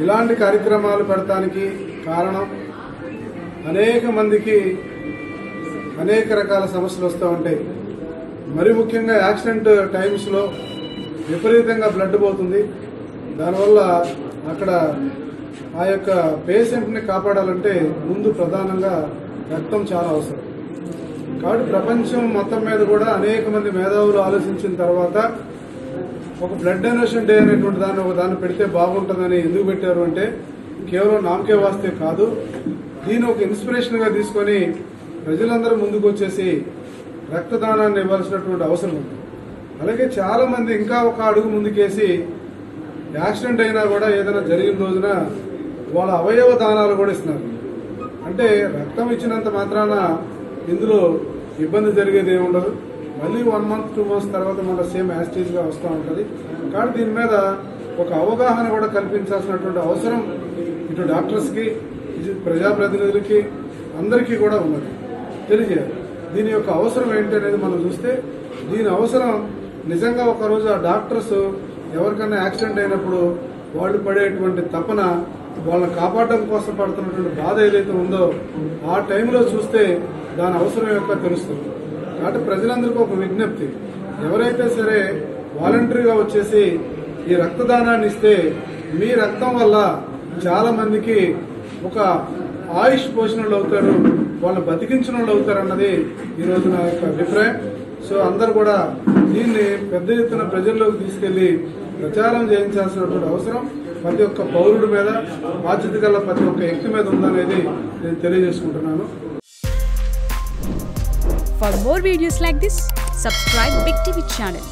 ఇలాంటి కార్యక్రమాలు పెడతానికి కారణం అనేక మందికి అనేక రకాల సమస్యలు వస్తూ ఉంటాయి. మరి ముఖ్యంగా యాక్సిడెంట్ టైమ్స్లో విపరీతంగా బ్లడ్ పోతుంది. దానివల్ల అక్కడ ఆ యొక్క పేషెంట్ని కాపాడాలంటే ముందు ప్రధానంగా రక్తం చాలా అవసరం. కాబట్టి ప్రపంచం మొత్తం మీద కూడా అనేక మంది మేధావులు ఆలోచించిన తర్వాత ఒక బ్లడ్ డొనేషన్ డే అనేటువంటి దాన్ని పెడితే బాగుంటుందని ఎందుకు పెట్టారు అంటే కేవలం నామకే వాస్తే కాదు, దీన్ని ఒక ఇన్స్పిరేషన్ గా తీసుకొని ప్రజలందరూ ముందుకు వచ్చేసి రక్తదానాన్ని ఇవ్వాల్సినటువంటి అవసరం ఉంది. అలాగే చాలా మంది ఇంకా ఒక అడుగు ముందుకేసి యాక్సిడెంట్ అయినా కూడా ఏదైనా జరిగిన రోజున వాళ్ళ అవయవ దానాలు కూడా ఇస్తున్నారు. అంటే రక్తం ఇచ్చినంత మాత్రాన ఇందులో ఇబ్బంది జరిగేది ఏముండదు. మళ్ళీ 1 month 2 months తర్వాత మన సేమ్ యాస్టేజ్ గా వస్తూ ఉంటుంది. కాబట్టి దీని మీద ఒక అవగాహన కూడా కల్పించాల్సినటువంటి అవసరం ఇటు డాక్టర్స్ కి, ఇటు ప్రజాప్రతినిధులకి, అందరికీ కూడా ఉన్నది. తెలియజేయాలి దీని యొక్క అవసరం ఏంటి అనేది మనం చూస్తే, దీని అవసరం నిజంగా ఒకరోజు ఆ డాక్టర్స్ ఎవరికైనా యాక్సిడెంట్ అయినప్పుడు వాళ్ళు పడేటువంటి తపన, వాళ్ళని కాపాడడం కోసం పడుతున్నటువంటి బాధ ఏదైతే ఉందో ఆ టైంలో చూస్తే దాని అవసరం యొక్క తెలుస్తుంది. కాబట్టి ప్రజలందరికీ ఒక విజ్ఞప్తి, ఎవరైతే సరే వాలంటరీగా వచ్చేసి ఈ రక్తదానాన్ని ఇస్తే మీ రక్తం వల్ల చాలా మందికి ఒక ఆయుష్ పోషణలు అవుతారు, వాళ్ళని బతికించిన వాళ్ళు అవుతారు అన్నది ఈ రోజు నా యొక్క అభిప్రాయం. సో అందరూ కూడా దీన్ని పెద్ద ఎత్తున ప్రజల్లోకి తీసుకెళ్లి ప్రచారం చేయించాల్సినటువంటి అవసరం ప్రతి ఒక్క పౌరుడి మీద, బాధ్యత గల ప్రతి ఒక్క వ్యక్తి మీద ఉందనేది నేను తెలియజేసుకుంటున్నాను. For more videos like this, subscribe Big TV channel.